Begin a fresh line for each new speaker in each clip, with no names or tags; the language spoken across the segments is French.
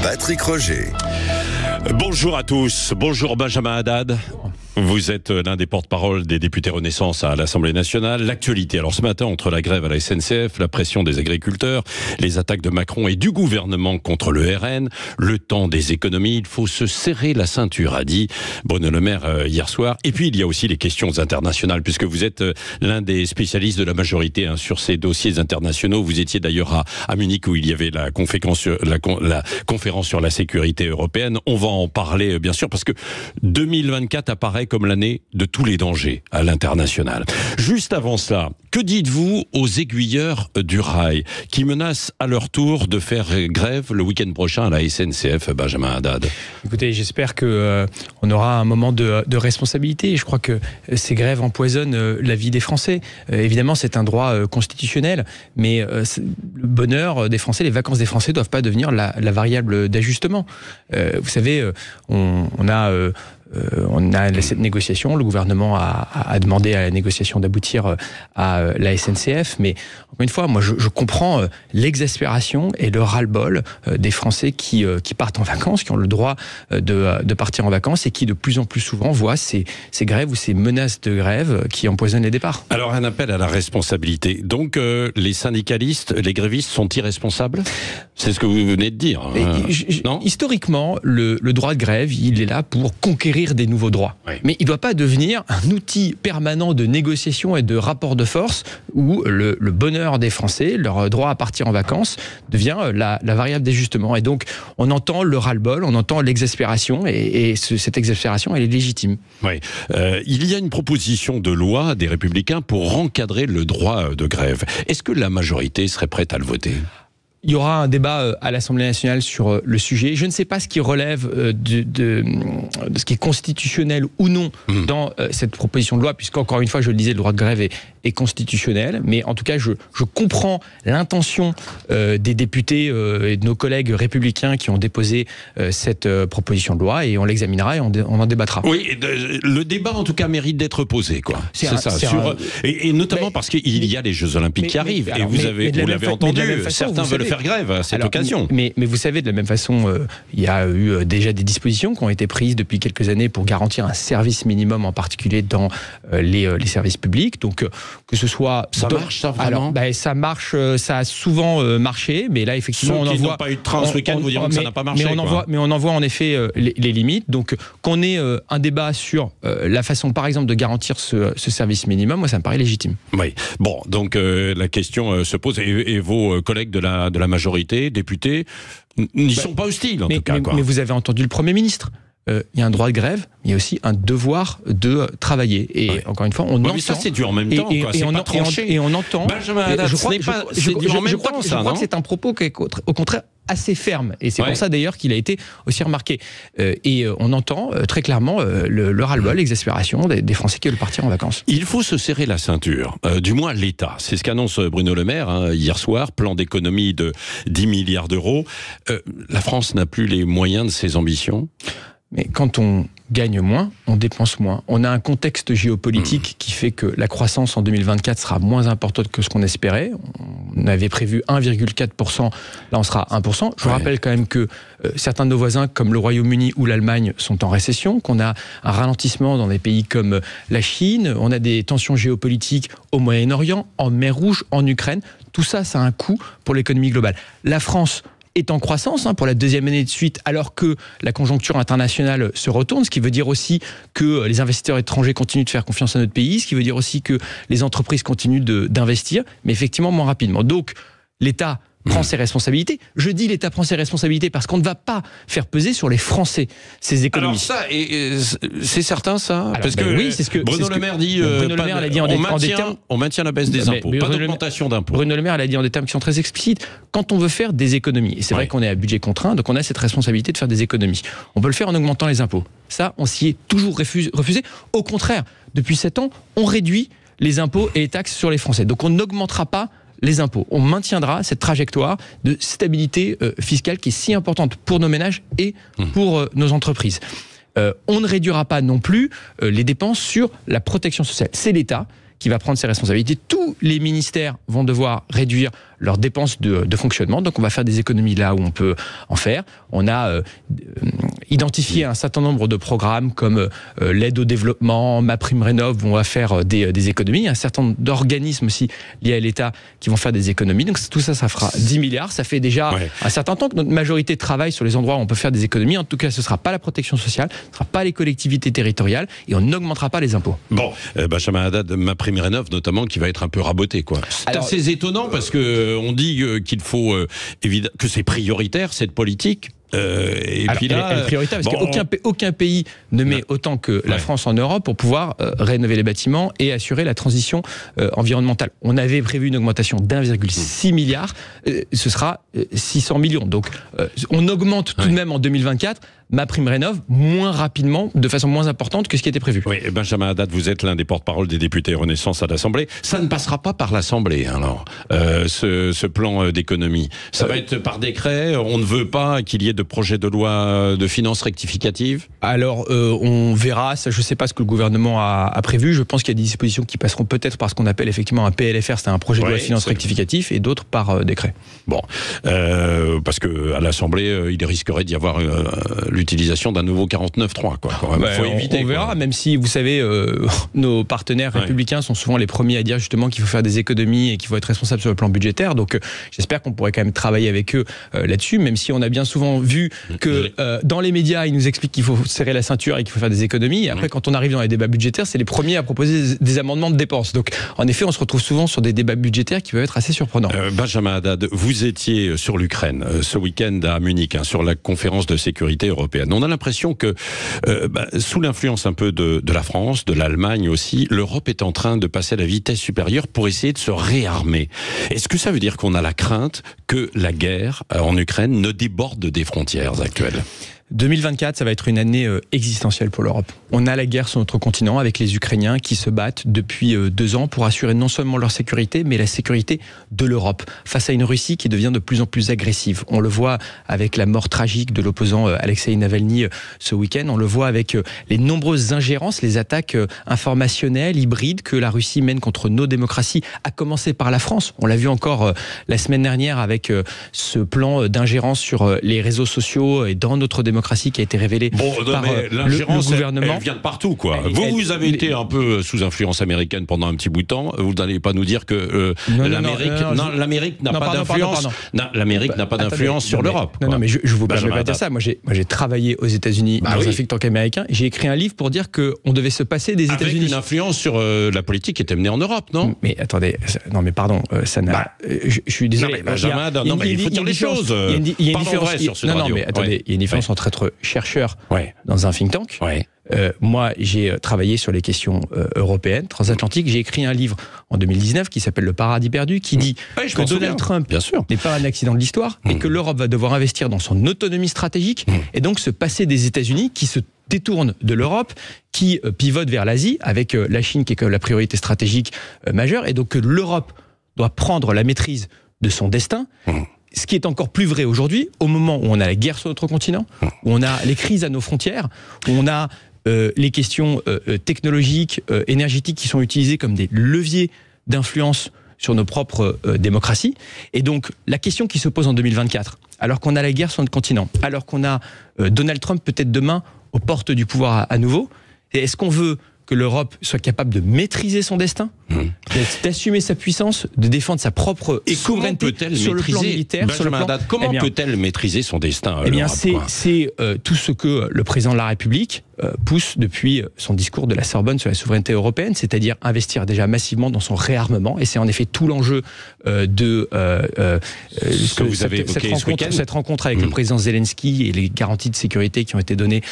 Patrick Roger.
Bonjour à tous, bonjour Benjamin Haddad. Vous êtes l'un des porte-parole des députés Renaissance à l'Assemblée nationale. L'actualité, alors ce matin, entre la grève à la SNCF, la pression des agriculteurs, les attaques de Macron et du gouvernement contre le RN, le temps des économies, il faut se serrer la ceinture, a dit Bruno Le Maire hier soir. Et puis il y a aussi les questions internationales, puisque vous êtes l'un des spécialistes de la majorité sur ces dossiers internationaux. Vous étiez d'ailleurs à Munich où il y avait la conférence sur la sécurité européenne. On va en parler bien sûr, parce que 2024 apparaît comme l'année de tous les dangers à l'international. Juste avant cela, que dites-vous aux aiguilleurs du rail qui menacent à leur tour de faire grève le week-end prochain à la SNCF, Benjamin Haddad?
Écoutez, j'espère qu'on aura un moment de responsabilité. Je crois que ces grèves empoisonnent la vie des Français. Évidemment, c'est un droit constitutionnel, mais le bonheur des Français, les vacances des Français ne doivent pas devenir la variable d'ajustement. Vous savez, on a cette négociation, le gouvernement a demandé à la négociation d'aboutir à la SNCF, mais encore une fois, moi je comprends l'exaspération et le ras-le-bol des Français qui partent en vacances, qui ont le droit de partir en vacances et qui de plus en plus souvent voient ces grèves ou ces menaces de grève qui empoisonnent les départs.
Alors un appel à la responsabilité. Donc les syndicalistes, les grévistes sont irresponsables? C'est ce que vous venez de dire. Non ?
Historiquement, le droit de grève, il est là pour conquérir des nouveaux droits. Oui. Mais il ne doit pas devenir un outil permanent de négociation et de rapport de force où le bonheur des Français, leur droit à partir en vacances, devient la variable d'ajustement. Et donc, on entend le ras-le-bol, on entend l'exaspération, et cette exaspération, elle est légitime.
Oui. Il y a une proposition de loi des Républicains pour encadrer le droit de grève. Est-ce que la majorité serait prête à le voter ?
Il y aura un débat à l'Assemblée nationale sur le sujet. Je ne sais pas ce qui relève de ce qui est constitutionnel ou non dans cette proposition de loi, puisqu'encore une fois, je le disais, le droit de grève est constitutionnel. Mais en tout cas, je comprends l'intention des députés et de nos collègues républicains qui ont déposé cette proposition de loi, et on l'examinera et on en débattra.
Oui, le débat en tout cas mérite d'être posé, quoi. C'est ça. Et notamment parce qu'il y a les Jeux Olympiques qui arrivent, et vous l'avez entendu, certains veulent faire grève à cette occasion.
Mais vous savez, de la même façon, il y a eu déjà des dispositions qui ont été prises depuis quelques années pour garantir un service minimum, en particulier dans les services publics. Donc, que ce soit...
Ça marche, ça, vraiment?
Alors, ça marche, ça a souvent marché, mais là, effectivement,
ceux qui n'ont pas eu de train ce week-end vous diront que ça n'a pas marché.
Mais on en voit en effet les limites. Donc, qu'on ait un débat sur la façon, par exemple, de garantir ce service minimum, moi, ça me paraît légitime.
Oui. Bon, donc la question se pose, et vos collègues de la majorité, députés, n'y sont pas hostiles, en tout cas.
Mais vous avez entendu le Premier ministre. Il y a un droit de grève, mais il y a aussi un devoir de travailler. Et encore une fois, on entend...
Mais ça, c'est dur en même temps.
Et on entend...
Benjamin Haddad, je crois
que c'est un propos qui est au contraire assez ferme. Et c'est pour ça d'ailleurs qu'il a été aussi remarqué. Et on entend très clairement le ras-le-bol, l'exaspération des Français qui veulent partir en vacances.
Il faut se serrer la ceinture, du moins l'État. C'est ce qu'annonce Bruno Le Maire hier soir, plan d'économie de 10 milliards d'euros. La France n'a plus les moyens de ses ambitions.
Mais quand on gagne moins, on dépense moins. On a un contexte géopolitique qui fait que la croissance en 2024 sera moins importante que ce qu'on espérait. On avait prévu 1,4%, là on sera à 1%. Je vous rappelle quand même que certains de nos voisins, comme le Royaume-Uni ou l'Allemagne, sont en récession, qu'on a un ralentissement dans des pays comme la Chine, on a des tensions géopolitiques au Moyen-Orient, en mer Rouge, en Ukraine. Tout ça, ça a un coût pour l'économie globale. La France est en croissance pour la deuxième année de suite, alors que la conjoncture internationale se retourne, ce qui veut dire aussi que les investisseurs étrangers continuent de faire confiance à notre pays, ce qui veut dire aussi que les entreprises continuent d'investir, mais effectivement moins rapidement. Donc l'État prend ses responsabilités. Je dis l'État prend ses responsabilités parce qu'on ne va pas faire peser sur les Français ces économies.
Alors ça, c'est certain ça.
Alors,
parce que
oui, c'est ce que
Bruno Le Maire dit.
Bruno Le Maire l'a dit en des termes.
On maintient la baisse des impôts, pas d'augmentation d'impôts.
Bruno Le Maire l'a dit en des termes qui sont très explicites. Quand on veut faire des économies, et c'est vrai qu'on est à budget contraint, donc on a cette responsabilité de faire des économies. On peut le faire en augmentant les impôts. Ça, on s'y est toujours refusé. Au contraire, depuis 7 ans, on réduit les impôts et les taxes sur les Français. Donc on n'augmentera pas les impôts. On maintiendra cette trajectoire de stabilité fiscale qui est si importante pour nos ménages et pour nos entreprises. On ne réduira pas non plus les dépenses sur la protection sociale. C'est l'État qui va prendre ses responsabilités. Tous les ministères vont devoir réduire leurs dépenses de fonctionnement. Donc on va faire des économies là où on peut en faire. On a identifié un certain nombre de programmes comme l'aide au développement, MaPrimeRénov', où on va faire des économies. Un certain nombre d'organismes aussi liés à l'État qui vont faire des économies. Donc tout ça, ça fera 10 milliards. Ça fait déjà un certain temps que notre majorité travaille sur les endroits où on peut faire des économies. En tout cas, ce ne sera pas la protection sociale, ce ne sera pas les collectivités territoriales et on n'augmentera pas les impôts.
Bon, Benjamin Haddad, MaPrimeRénov' notamment, qui va être un peu raboté, quoi. C'est assez étonnant parce que on dit qu'il faut que c'est prioritaire cette politique.
Puis là, elle est prioritaire parce qu'aucun pays ne met autant que la France en Europe pour pouvoir rénover les bâtiments et assurer la transition environnementale. On avait prévu une augmentation d'1,6 milliard, ce sera 600 millions. Donc on augmente tout de même en 2024 MaPrimeRénov' moins rapidement, de façon moins importante que ce qui était prévu.
Oui, Benjamin Haddad, vous êtes l'un des porte-parole des députés Renaissance à l'Assemblée. Ça ne passera pas par l'Assemblée, alors, ce plan d'économie. Ça va être par décret. On ne veut pas qu'il y ait de projet de loi de finances rectificative.
Alors, on verra. Ça, je ne sais pas ce que le gouvernement a prévu. Je pense qu'il y a des dispositions qui passeront peut-être par ce qu'on appelle effectivement un PLFR, c'est un projet de loi de finances rectificatif, et d'autres par décret.
Bon, parce que à l'Assemblée, il risquerait d'y avoir l'utilisation d'un nouveau 49.3, quoi. Faut éviter.
On verra, même si, vous savez, nos partenaires républicains sont souvent les premiers à dire justement qu'il faut faire des économies et qu'il faut être responsable sur le plan budgétaire. Donc, j'espère qu'on pourrait quand même travailler avec eux là-dessus, même si on a bien souvent vu que dans les médias, ils nous expliquent qu'il faut serrer la ceinture et qu'il faut faire des économies. Et après, quand on arrive dans les débats budgétaires, c'est les premiers à proposer des amendements de dépenses. Donc, en effet, on se retrouve souvent sur des débats budgétaires qui peuvent être assez surprenants.
Benjamin Haddad, vous étiez sur l'Ukraine ce week-end à Munich, sur la conférence de sécurité européenne. On a l'impression que, sous l'influence un peu de la France, de l'Allemagne aussi, l'Europe est en train de passer à la vitesse supérieure pour essayer de se réarmer. Est-ce que ça veut dire qu'on a la crainte que la guerre en Ukraine ne déborde des frontières actuelles ?
2024, ça va être une année existentielle pour l'Europe. On a la guerre sur notre continent avec les Ukrainiens qui se battent depuis 2 ans pour assurer non seulement leur sécurité, mais la sécurité de l'Europe face à une Russie qui devient de plus en plus agressive. On le voit avec la mort tragique de l'opposant Alexei Navalny ce week-end. On le voit avec les nombreuses ingérences, les attaques informationnelles, hybrides que la Russie mène contre nos démocraties, à commencer par la France. On l'a vu encore la semaine dernière avec ce plan d'ingérence sur les réseaux sociaux et dans notre démocratie qui a été révélé par le gouvernement.
Elle vient de partout, quoi. Vous avez été un peu sous influence américaine pendant un petit bout de temps. Vous n'allez pas nous dire que l'Amérique n'a pas d'influence. L'Amérique n'a pas d'influence sur l'Europe.
Non, mais je vous permets pas de dire ça. Moi, j'ai travaillé aux États-Unis dans un think tank américain. J'ai écrit un livre pour dire qu'on devait se passer des États-Unis.
Avec une influence sur la politique qui était menée en Europe, non ?
Mais attendez, non, mais pardon, ça n'a. Je suis désolé.
Non, mais il faut dire les choses.
Il y a une
différence sur ce radio.
Non, mais attendez, il y a une différence entre être chercheur dans un think tank. Moi, j'ai travaillé sur les questions européennes, transatlantiques. J'ai écrit un livre en 2019 qui s'appelle Le Paradis perdu, qui dit que Donald Trump n'est pas un accident de l'histoire et que l'Europe va devoir investir dans son autonomie stratégique et donc se passer des États-Unis qui se détournent de l'Europe, qui pivotent vers l'Asie, avec la Chine qui est la priorité stratégique majeure, et donc que l'Europe doit prendre la maîtrise de son destin. Ce qui est encore plus vrai aujourd'hui, au moment où on a la guerre sur notre continent, où on a les crises à nos frontières, où on a les questions technologiques, énergétiques qui sont utilisées comme des leviers d'influence sur nos propres démocraties. Et donc, la question qui se pose en 2024, alors qu'on a la guerre sur notre continent, alors qu'on a Donald Trump peut-être demain aux portes du pouvoir à nouveau, est-ce qu'on veut que l'Europe soit capable de maîtriser son destin, d'assumer sa puissance, de défendre sa propre souveraineté sur le plan militaire,
comment peut-elle maîtriser son destin ?
Eh bien, c'est tout ce que le président de la République pousse depuis son discours de la Sorbonne sur la souveraineté européenne, c'est-à-dire investir déjà massivement dans son réarmement, et c'est en effet tout l'enjeu de cette rencontre avec le président Zelensky et les garanties de sécurité qui ont été données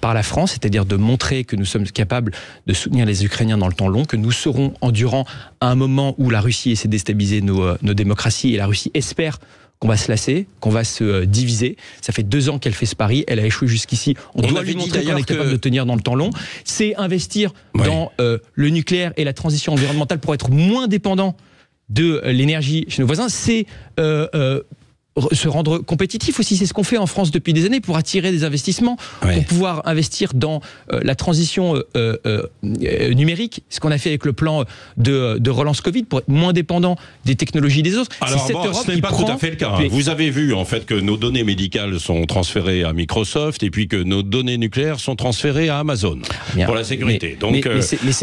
par la France, c'est-à-dire de montrer que nous sommes capables de soutenir les Ukrainiens dans le temps long, que nous serons endurants à un moment où la Russie essaie de déstabiliser nos démocraties, et la Russie espère qu'on va se lasser, qu'on va se diviser. Ça fait 2 ans qu'elle fait ce pari, elle a échoué jusqu'ici. On doit lui montrer qu'on est capable de tenir dans le temps long. C'est investir dans le nucléaire et la transition environnementale pour être moins dépendant de l'énergie chez nos voisins. C'est se rendre compétitif aussi. C'est ce qu'on fait en France depuis des années pour attirer des investissements, pour pouvoir investir dans la transition numérique, ce qu'on a fait avec le plan de relance Covid, pour être moins dépendant des technologies des autres.
Alors ce n'est pas tout à fait le cas. Vous avez vu en fait que nos données médicales sont transférées à Microsoft et puis que nos données nucléaires sont transférées à Amazon pour la sécurité. Donc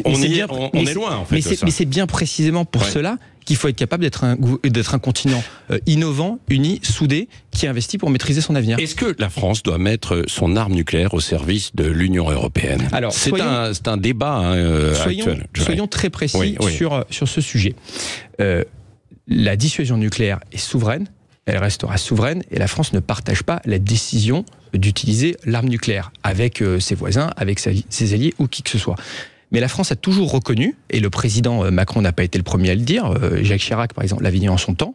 on est loin en fait.
Mais c'est bien précisément pour cela qu'il faut être capable d'être un continent innovant, uni, soudé, qui investit pour maîtriser son avenir.
Est-ce que la France doit mettre son arme nucléaire au service de l'Union européenne? Alors, c'est un débat actuel.
Soyons très précis sur ce sujet. La dissuasion nucléaire est souveraine, elle restera souveraine, et la France ne partage pas la décision d'utiliser l'arme nucléaire avec ses voisins, avec ses alliés ou qui que ce soit. Mais la France a toujours reconnu, et le président Macron n'a pas été le premier à le dire, Jacques Chirac par exemple l'avait dit en son temps,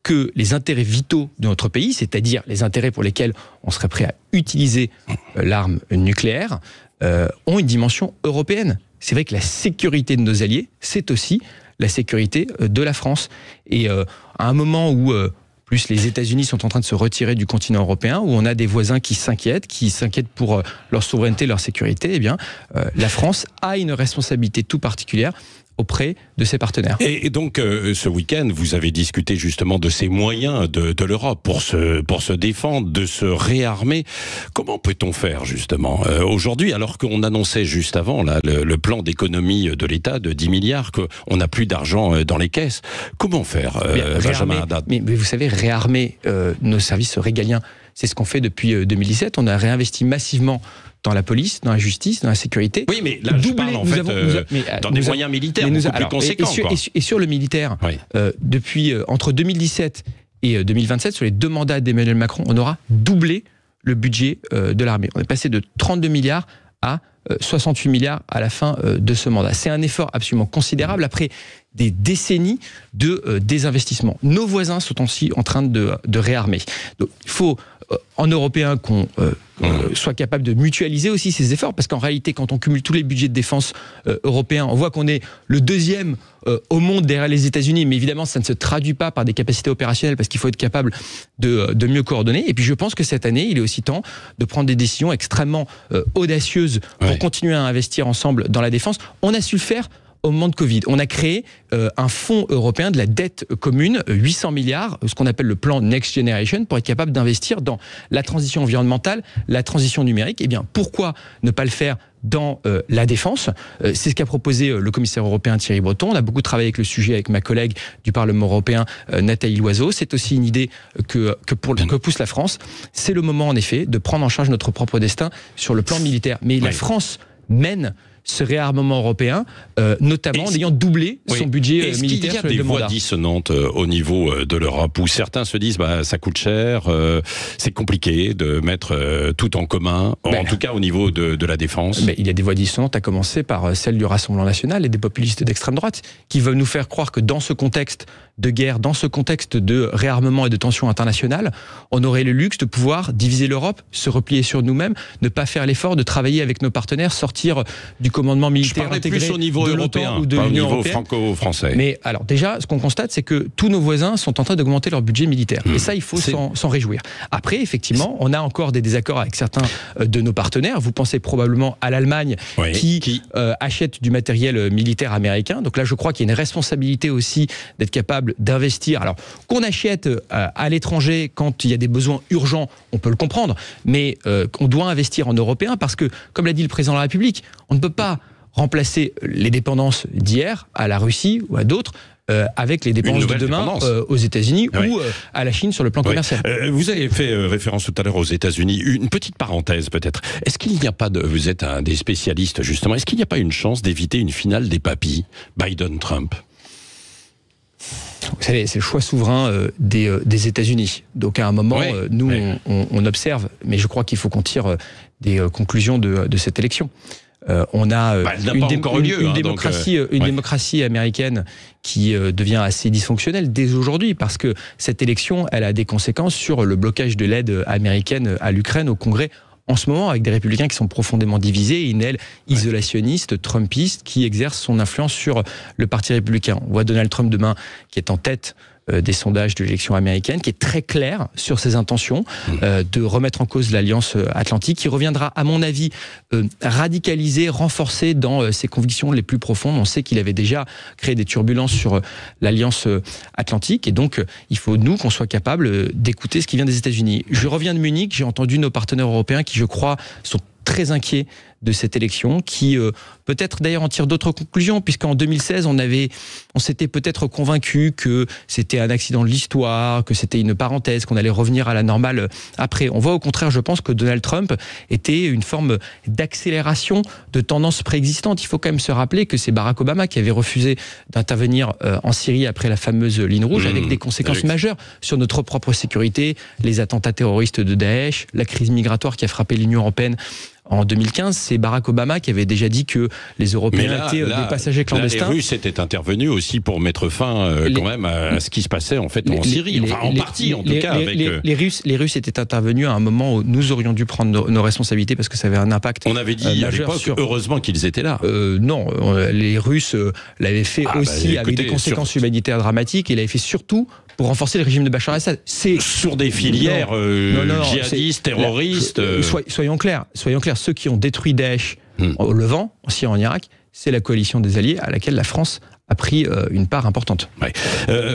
que les intérêts vitaux de notre pays, c'est-à-dire les intérêts pour lesquels on serait prêt à utiliser l'arme nucléaire, ont une dimension européenne. C'est vrai que la sécurité de nos alliés, c'est aussi la sécurité de la France. Et à un moment où plus les États-Unis sont en train de se retirer du continent européen, où on a des voisins qui s'inquiètent pour leur souveraineté, leur sécurité, eh bien, la France a une responsabilité tout particulière auprès de ses partenaires.
Et donc, ce week-end, vous avez discuté justement de ces moyens de l'Europe pour se défendre, de se réarmer. Comment peut-on faire, justement, aujourd'hui, alors qu'on annonçait juste avant là, le plan d'économie de l'État de 10 milliards, qu'on n'a plus d'argent dans les caisses? Comment faire, Benjamin Haddad?
Mais vous savez, réarmer nos services régaliens, c'est ce qu'on fait depuis 2017. On a réinvesti massivement dans la police, dans la justice, dans la sécurité.
Oui, mais là, je parle en fait dans des moyens militaires beaucoup plus conséquents.
Et sur le militaire, depuis entre 2017 et 2027, sur les 2 mandats d'Emmanuel Macron, on aura doublé le budget de l'armée. On est passé de 32 milliards à 68 milliards à la fin de ce mandat. C'est un effort absolument considérable après des décennies de désinvestissement. Nos voisins sont aussi en train de réarmer. Donc, il faut, en Européen, qu'on soit capable de mutualiser aussi ces efforts, parce qu'en réalité, quand on cumule tous les budgets de défense européens, on voit qu'on est le 2e au monde derrière les États-Unis, mais évidemment, ça ne se traduit pas par des capacités opérationnelles, parce qu'il faut être capable de mieux coordonner. Et puis, je pense que cette année, il est aussi temps de prendre des décisions extrêmement audacieuses pour continuer à investir ensemble dans la défense. On a su le faire au moment de Covid. On a créé un fonds européen de la dette commune, 800 milliards, ce qu'on appelle le plan Next Generation, pour être capable d'investir dans la transition environnementale, la transition numérique. Eh bien, pourquoi ne pas le faire dans la défense? C'est ce qu'a proposé le commissaire européen Thierry Breton. On a beaucoup travaillé avec le sujet avec ma collègue du Parlement européen, Nathalie Loiseau. C'est aussi une idée que pousse la France. C'est le moment, en effet, de prendre en charge notre propre destin sur le plan militaire. Mais la France mène ce réarmement européen, notamment en ayant doublé son budget militaire sur les 2 mandats. Est-ce qu'il y a des voix
dissonantes au niveau de l'Europe, où certains se disent ça coûte cher, c'est compliqué de mettre tout en commun, en tout cas au niveau de la défense?
Mais il y a des voix dissonantes, à commencer par celle du Rassemblement national et des populistes d'extrême droite, qui veulent nous faire croire que dans ce contexte de guerre, dans ce contexte de réarmement et de tension internationale, on aurait le luxe de pouvoir diviser l'Europe, se replier sur nous-mêmes, ne pas faire l'effort de travailler avec nos partenaires, sortir du commandement militaire intégré
plus au niveau
de
européen,
l'OTAN ou de l'Union européenne.
Franco-français.
Mais alors déjà, ce qu'on constate, c'est que tous nos voisins sont en train d'augmenter leur budget militaire. Et ça, il faut s'en réjouir. Après, effectivement, on a encore des désaccords avec certains de nos partenaires. Vous pensez probablement à l'Allemagne qui achète du matériel militaire américain. Donc là, je crois qu'il y a une responsabilité aussi d'être capable d'investir. Alors, qu'on achète à l'étranger quand il y a des besoins urgents, on peut le comprendre. Mais on doit investir en européen parce que, comme l'a dit le président de la République, on ne peut pas remplacer les dépendances d'hier à la Russie ou à d'autres avec les dépenses de demain aux États-Unis ou à la Chine sur le plan commercial.
Vous avez fait référence tout à l'heure aux États-Unis. Une petite parenthèse peut-être. Est-ce qu'il n'y a pas vous êtes un des spécialistes justement, est-ce qu'il n'y a pas une chance d'éviter une finale des papis, Biden-Trump?
Vous savez, c'est le choix souverain des États-Unis. Donc à un moment, nous, on observe, mais je crois qu'il faut qu'on tire des conclusions de cette élection. On a une démocratie américaine qui devient assez dysfonctionnelle dès aujourd'hui, parce que cette élection, elle a des conséquences sur le blocage de l'aide américaine à l'Ukraine au Congrès en ce moment, avec des républicains qui sont profondément divisés et une aile isolationniste, trumpiste, qui exerce son influence sur le parti républicain. On voit Donald Trump demain qui est en tête des sondages de l'élection américaine, qui est très clair sur ses intentions de remettre en cause l'Alliance Atlantique, qui reviendra, à mon avis, radicalisé, renforcé dans ses convictions les plus profondes. On sait qu'il avait déjà créé des turbulences sur l'Alliance Atlantique, et donc il faut, nous, qu'on soit capable d'écouter ce qui vient des États-Unis. Je reviens de Munich, j'ai entendu nos partenaires européens qui, je crois, sont très inquiets de cette élection, qui peut-être d'ailleurs en tire d'autres conclusions, puisqu'en 2016 on s'était peut-être convaincu que c'était un accident de l'histoire, que c'était une parenthèse, qu'on allait revenir à la normale après. On voit au contraire, je pense, que Donald Trump était une forme d'accélération de tendances préexistantes. Il faut quand même se rappeler que c'est Barack Obama qui avait refusé d'intervenir en Syrie après la fameuse ligne rouge, avec des conséquences majeures sur notre propre sécurité, les attentats terroristes de Daesh, la crise migratoire qui a frappé l'Union européenne en 2015, c'est Barack Obama qui avait déjà dit que les Européens étaient des passagers clandestins.
Les Russes étaient intervenus aussi pour mettre fin quand même à ce qui se passait en fait en Syrie, en partie en tout cas.
Les Russes étaient intervenus à un moment où nous aurions dû prendre nos responsabilités parce que ça avait un impact.
On avait dit à l'époque, heureusement qu'ils étaient là.
Non, les Russes l'avaient fait aussi avec des conséquences humanitaires dramatiques, et l'avaient fait surtout pour renforcer le régime de Bachar el-Assad. C'est
sur des filières djihadistes, terroristes.
Soyons clairs. Ceux qui ont détruit Daesh au Levant, aussi en Irak, c'est la coalition des alliés à laquelle la France a pris une part importante.
Ouais.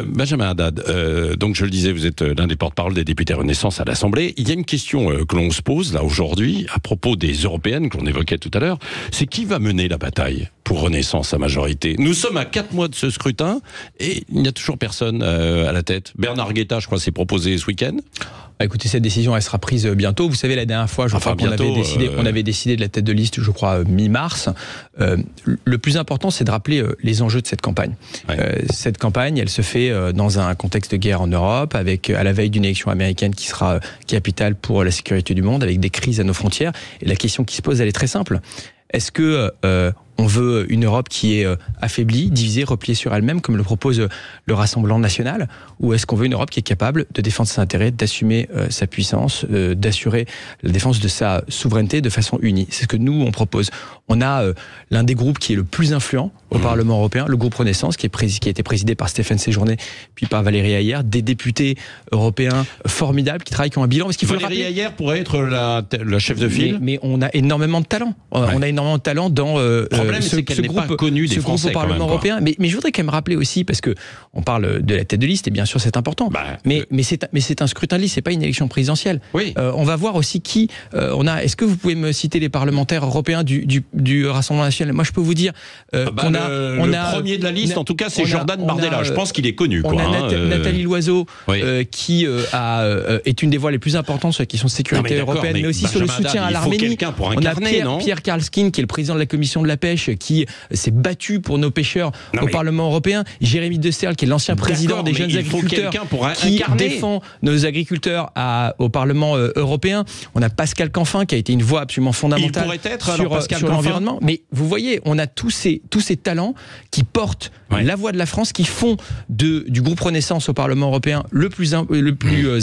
Benjamin Haddad, donc je le disais, vous êtes l'un des porte-parole des députés Renaissance à l'Assemblée. Il y a une question que l'on se pose là aujourd'hui à propos des européennes que l'on évoquait tout à l'heure, c'est qui va mener la bataille pour Renaissance à majorité? Nous sommes à 4 mois de ce scrutin et il n'y a toujours personne à la tête. Bernard Guetta, je crois, s'est proposé ce week-end.
Écoutez, cette décision, elle sera prise bientôt. Vous savez, la dernière fois, je crois qu'on avait décidé de la tête de liste, je crois, mi-mars. Le plus important, c'est de rappeler les enjeux de cette campagne. Ouais. Cette campagne, elle se fait dans un contexte de guerre en Europe, avec à la veille d'une élection américaine qui sera capitale pour la sécurité du monde, avec des crises à nos frontières. Et la question qui se pose, elle est très simple. Est-ce que on veut une Europe qui est affaiblie, divisée, repliée sur elle-même, comme le propose le Rassemblement national, ou est-ce qu'on veut une Europe qui est capable de défendre ses intérêts, d'assumer sa puissance, d'assurer la défense de sa souveraineté de façon unie? C'est ce que nous, on propose. On a l'un des groupes qui est le plus influent au Parlement européen, le groupe Renaissance, qui a été présidé par Stéphane Séjourné, puis par Valérie Hayer, des députés européens formidables qui travaillent, qui ont un bilan. Parce qu'il faut
Valérie Hayer pourrait être la chef de file.
Mais on a énormément de talent. On a énormément de talent dans
le problème, c'est qu'elle n'est pas connue des Français
au Parlement européen. Mais je voudrais quand même rappeler aussi, parce que on parle de la tête de liste, et bien sûr c'est important. Mais c'est un scrutin de liste, c'est pas une élection présidentielle.
Oui.
On va voir aussi qui on a. Est-ce que vous pouvez me citer les parlementaires européens du Rassemblement national? Moi, je peux vous dire qu'on a
le premier de la liste, en tout cas, c'est Jordan Bardella. Je pense qu'il est connu.
On a Nathalie Loiseau, qui est une des voix les plus importantes sur la question de sécurité européenne, mais aussi sur le soutien à l'Arménie.
On a
Pierre Karlskin, qui est le président de la commission de la pêche, qui s'est battu pour nos pêcheurs au Parlement européen. Jérémy De Serle, qui est l'ancien président des jeunes agriculteurs, qui défend nos agriculteurs au Parlement européen. On a Pascal Canfin, qui a été une voix absolument fondamentale sur l'environnement. Mais vous voyez, on a tous ces talents qui portent la voix de la France, qui font du groupe Renaissance au Parlement européen le plus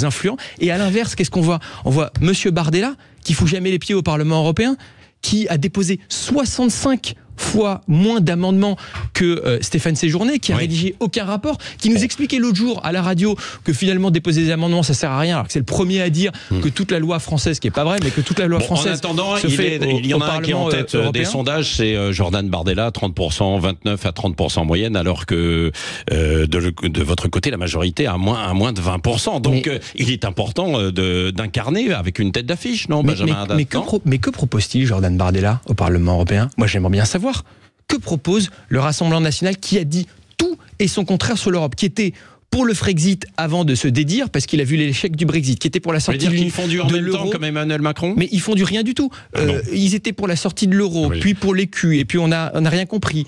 influent. Et à l'inverse, qu'est-ce qu'on voit? On voit Monsieur Bardella, qui fout jamais les pieds au Parlement européen, qui a déposé 65 fois moins d'amendements que Stéphane Séjourné, qui a rédigé aucun rapport, qui nous expliquait l'autre jour à la radio que finalement déposer des amendements ça sert à rien, alors que c'est le premier à dire que toute la loi française, ce qui est pas vrai, mais que toute la loi française.
En attendant, il y en a un qui est en tête des sondages, c'est Jordan Bardella, 30%, 29 à 30% en moyenne, alors que de votre côté, la majorité a moins de 20%. Donc il est important d'incarner avec une tête d'affiche, non, Benjamin Haddad?
Mais que propose-t-il Jordan Bardella au Parlement européen? Moi, j'aimerais bien savoir. Que propose le Rassemblement national, qui a dit tout et son contraire sur l'Europe, qui était pour le Frexit avant de se dédire, parce qu'il a vu l'échec du Brexit, qui était pour la sortie de l'euro.
Ils font du en même temps comme Emmanuel Macron?
Mais ils font du rien du tout. Ils étaient pour la sortie de l'euro, puis pour l'écu, et puis on n'a rien compris.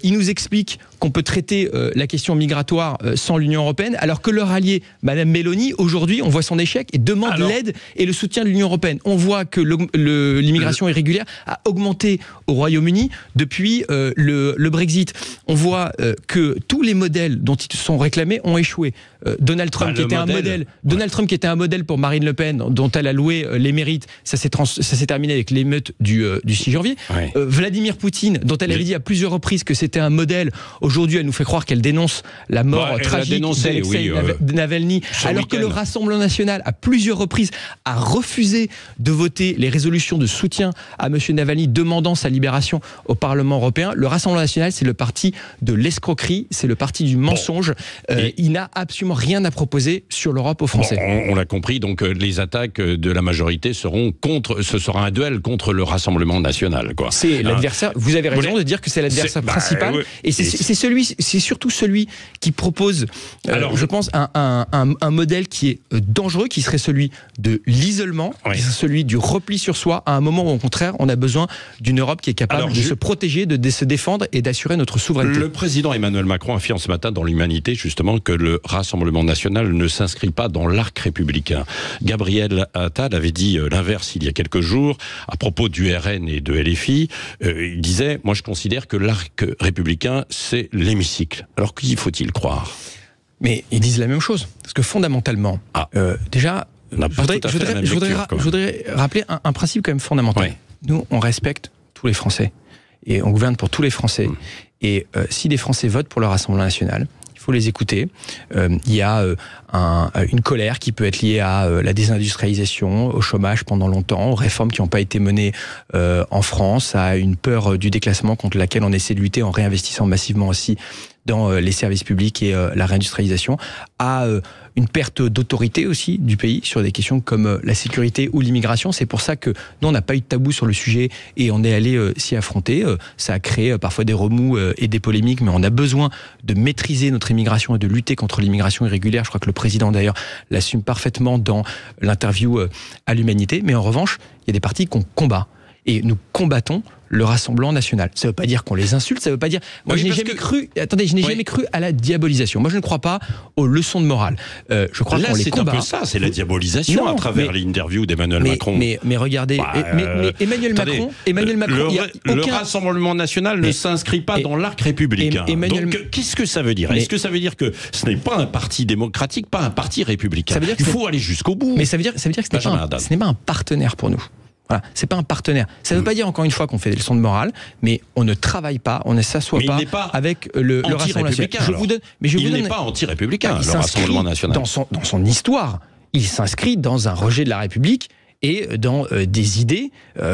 Ils nous expliquent qu'on peut traiter la question migratoire sans l'Union européenne, alors que leur allié, Madame Meloni, aujourd'hui, on voit son échec et demande l'aide et le soutien de l'Union européenne. On voit que l'immigration irrégulière a augmenté au Royaume-Uni depuis le Brexit. On voit que tous les modèles dont ils se sont réclamés ont échoué. Donald Trump, qui était un modèle. Donald Trump, qui était un modèle pour Marine Le Pen, dont elle a loué les mérites. Ça s'est terminé avec l'émeute du 6 janvier. Vladimir Poutine, dont elle avait dit à plusieurs reprises que c'était un modèle. Aujourd'hui, elle nous fait croire qu'elle dénonce la mort tragique d'Alexei Navalny, alors que le Rassemblement national, à plusieurs reprises, a refusé de voter les résolutions de soutien à M. Navalny demandant sa libération au Parlement européen. Le Rassemblement national, c'est le parti de l'escroquerie, c'est le parti du mensonge. Il n'a absolument rien à proposer sur l'Europe aux Français.
On l'a compris, donc les attaques de la majorité seront contre, ce sera un duel contre le Rassemblement national, quoi.
C'est l'adversaire, vous avez raison de dire que c'est l'adversaire principal, et c'est surtout celui qui propose, je pense, un modèle qui est dangereux, qui serait celui de l'isolement, qui serait celui du repli sur soi, à un moment où, au contraire, on a besoin d'une Europe qui est capable de se protéger, de se défendre et d'assurer notre souveraineté.
Le président Emmanuel Macron affirme ce matin dans l'Humanité, justement, que le Rassemblement national ne s'inscrit pas dans l'arc républicain. Gabriel Attal avait dit l'inverse il y a quelques jours, à propos du RN et de LFI. Il disait, moi je considère que l'arc républicain, c'est l'hémicycle. Alors qui faut-il croire ?
Mais ils disent la même chose. Parce que fondamentalement, déjà, je voudrais rappeler un principe quand même fondamental. Ouais. Nous, on respecte tous les Français. Et on gouverne pour tous les Français. Et si des Français votent pour le Rassemblement national, il faut les écouter. Il y a une colère qui peut être liée à la désindustrialisation, au chômage pendant longtemps, aux réformes qui n'ont pas été menées en France, à une peur du déclassement contre laquelle on essaie de lutter en réinvestissant massivement aussi dans les services publics et la réindustrialisation, à une perte d'autorité aussi du pays sur des questions comme la sécurité ou l'immigration. C'est pour ça que nous, on n'a pas eu de tabou sur le sujet et on est allé s'y affronter. Ça a créé parfois des remous et des polémiques, mais on a besoin de maîtriser notre immigration et de lutter contre l'immigration irrégulière. Je crois que le président, d'ailleurs, l'assume parfaitement dans l'interview à l'Humanité. Mais en revanche, il y a des partis qu'on combat. Et nous combattons le Rassemblement national. Ça ne veut pas dire qu'on les insulte, ça ne veut pas dire... Moi, je n'ai jamais cru à la diabolisation. Moi, je ne crois pas aux leçons de morale. Je crois qu'on les combat.
C'est un peu ça, c'est la diabolisation à travers l'interview d'Emmanuel Macron.
Mais regardez, Emmanuel Macron...
Le Rassemblement national ne s'inscrit pas dans l'arc républicain. Donc, qu'est-ce que ça veut dire ? Est-ce que ça veut dire que ce n'est pas un parti démocratique, pas un parti républicain ? Il faut aller jusqu'au bout.
Mais ça veut dire que ce n'est pas un partenaire pour nous. Voilà, c'est pas un partenaire. Ça ne veut pas dire, encore une fois, qu'on fait des leçons de morale, mais on ne travaille pas, on ne s'assoit pas avec le Rassemblement national.
Il n'est pas anti-républicain, le Rassemblement national.
Dans son histoire, il s'inscrit dans un rejet de la République et dans des idées,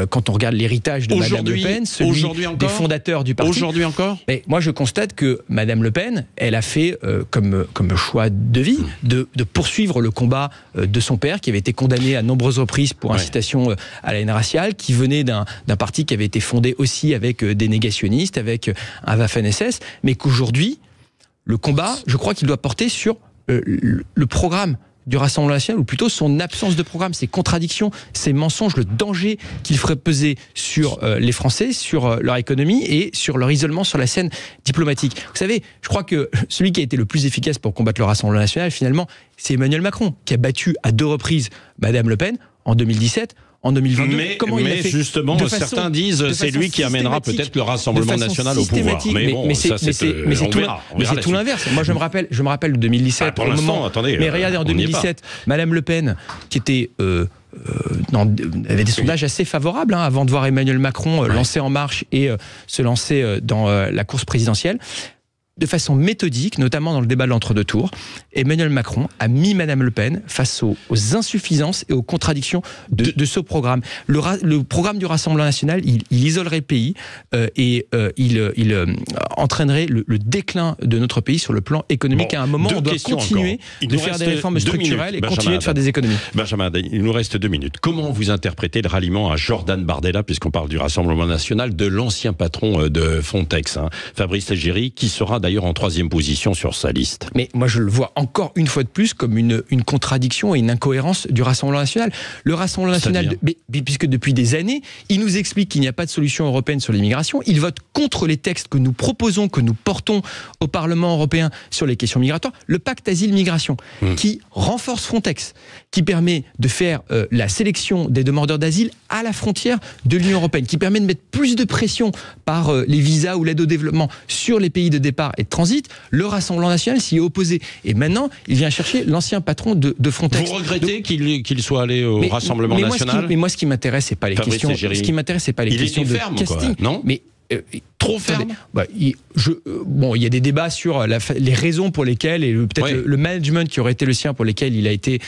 quand on regarde l'héritage de Madame Le Pen, celui des fondateurs du parti.
Aujourd'hui encore ?
Mais moi, je constate que Madame Le Pen, elle a fait comme choix de vie de poursuivre le combat de son père, qui avait été condamné à nombreuses reprises pour incitation à la haine raciale, qui venait d'un parti qui avait été fondé aussi avec des négationnistes, avec un Waffen-SS, mais qu'aujourd'hui, le combat, je crois qu'il doit porter sur le programme du Rassemblement national, ou plutôt son absence de programme, ses contradictions, ses mensonges, le danger qu'il ferait peser sur les Français, sur leur économie et sur leur isolement sur la scène diplomatique. Vous savez, je crois que celui qui a été le plus efficace pour combattre le Rassemblement national, finalement, c'est Emmanuel Macron, qui a battu à 2 reprises Madame Le Pen en 2017, en 2022.
Mais justement, certains disent c'est lui qui amènera peut-être le Rassemblement national au pouvoir. Mais bon,
c'est tout l'inverse. Moi, je me rappelle de 2017.
Pour l'instant, attendez.
Mais regardez, en 2017, Madame Le Pen, qui était avait des sondages assez favorables avant de voir Emmanuel Macron lancer En Marche et se lancer dans la course présidentielle. De façon méthodique, notamment dans le débat de l'entre-deux tours, Emmanuel Macron a mis Madame Le Pen face aux insuffisances et aux contradictions de ce programme. Le programme du Rassemblement national, il isolerait le pays et il entraînerait le déclin de notre pays sur le plan économique. À un moment, on doit continuer de faire des réformes structurelles et continuer de faire des économies.
Benjamin, il nous reste 2 minutes. Comment vous interprétez le ralliement à Jordan Bardella, puisqu'on parle du Rassemblement national, de l'ancien patron de Frontex, Fabrice Leggeri, qui sera d'ailleurs en 3e position sur sa liste?
Mais moi, je le vois encore une fois de plus comme une contradiction et une incohérence du Rassemblement national. Le Rassemblement national, puisque depuis des années, il nous explique qu'il n'y a pas de solution européenne sur l'immigration, il vote contre les textes que nous proposons, que nous portons au Parlement européen sur les questions migratoires, le pacte asile-migration, qui renforce Frontex, qui permet de faire la sélection des demandeurs d'asile à la frontière de l'Union européenne, qui permet de mettre plus de pression par les visas ou l'aide au développement sur les pays de départ et de transit. Le Rassemblement national s'y est opposé. Et maintenant, il vient chercher l'ancien patron de Frontex.
Vous regrettez qu'il soit allé au Rassemblement national?
Mais moi, ce qui m'intéresse, c'est pas les questions. Ce qui m'intéresse, c'est pas les questions de casting.
Non,
mais
trop ferme.
Il y a des débats sur les raisons pour lesquelles et peut-être le management qui aurait été le sien pour lesquels il a été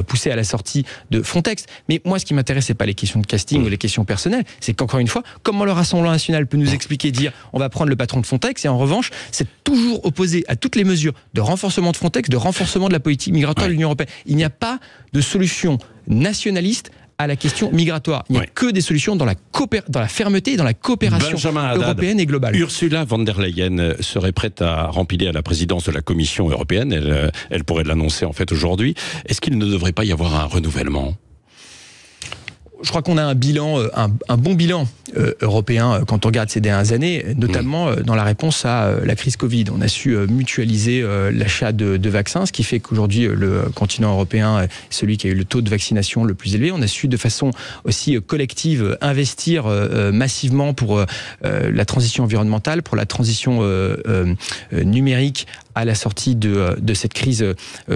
poussé à la sortie de Frontex. Mais moi, ce qui m'intéresse, c'est pas les questions de casting ou les questions personnelles. C'est qu'encore une fois, comment le Rassemblement national peut nous expliquer, dire on va prendre le patron de Frontex et en revanche, c'est toujours opposé à toutes les mesures de renforcement de Frontex, de renforcement de la politique migratoire de l'Union européenne. Il n'y a pas de solution nationaliste à la question migratoire. Il n'y a que des solutions dans la fermeté et dans la coopération européenne et globale.
Ursula von der Leyen serait prête à rempiler à la présidence de la Commission européenne. Elle pourrait l'annoncer en fait aujourd'hui. Est-ce qu'il ne devrait pas y avoir un renouvellement ?
Je crois qu'on a un bon bilan européen quand on regarde ces dernières années, notamment dans la réponse à la crise Covid. On a su mutualiser l'achat de vaccins, ce qui fait qu'aujourd'hui le continent européen est celui qui a eu le taux de vaccination le plus élevé. On a su de façon aussi collective investir massivement pour la transition environnementale, pour la transition numérique à la sortie de cette crise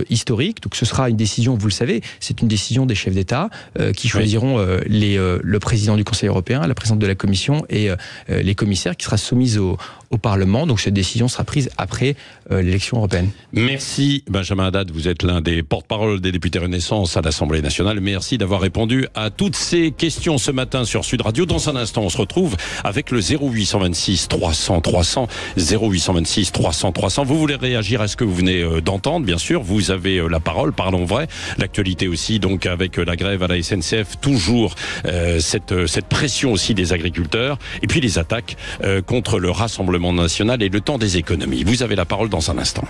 historique. Donc ce sera une décision, vous le savez, c'est une décision des chefs d'État qui choisiront le président du Conseil européen, la présidente de la Commission et les commissaires qui sera soumise au Parlement. Donc cette décision sera prise après l'élection européenne.
Merci Benjamin Haddad, vous êtes l'un des porte-parole des députés Renaissance à l'Assemblée nationale. Merci d'avoir répondu à toutes ces questions ce matin sur Sud Radio. Dans un instant, on se retrouve avec le 0826 300 300, 0826 300 300. Vous voulez réagir à ce que vous venez d'entendre, bien sûr, vous avez la parole, parlons vrai. L'actualité aussi, donc avec la grève à la SNCF, toujours cette pression aussi des agriculteurs, et puis les attaques contre le Rassemblement national et le temps des économies. Vous avez la parole dans un instant.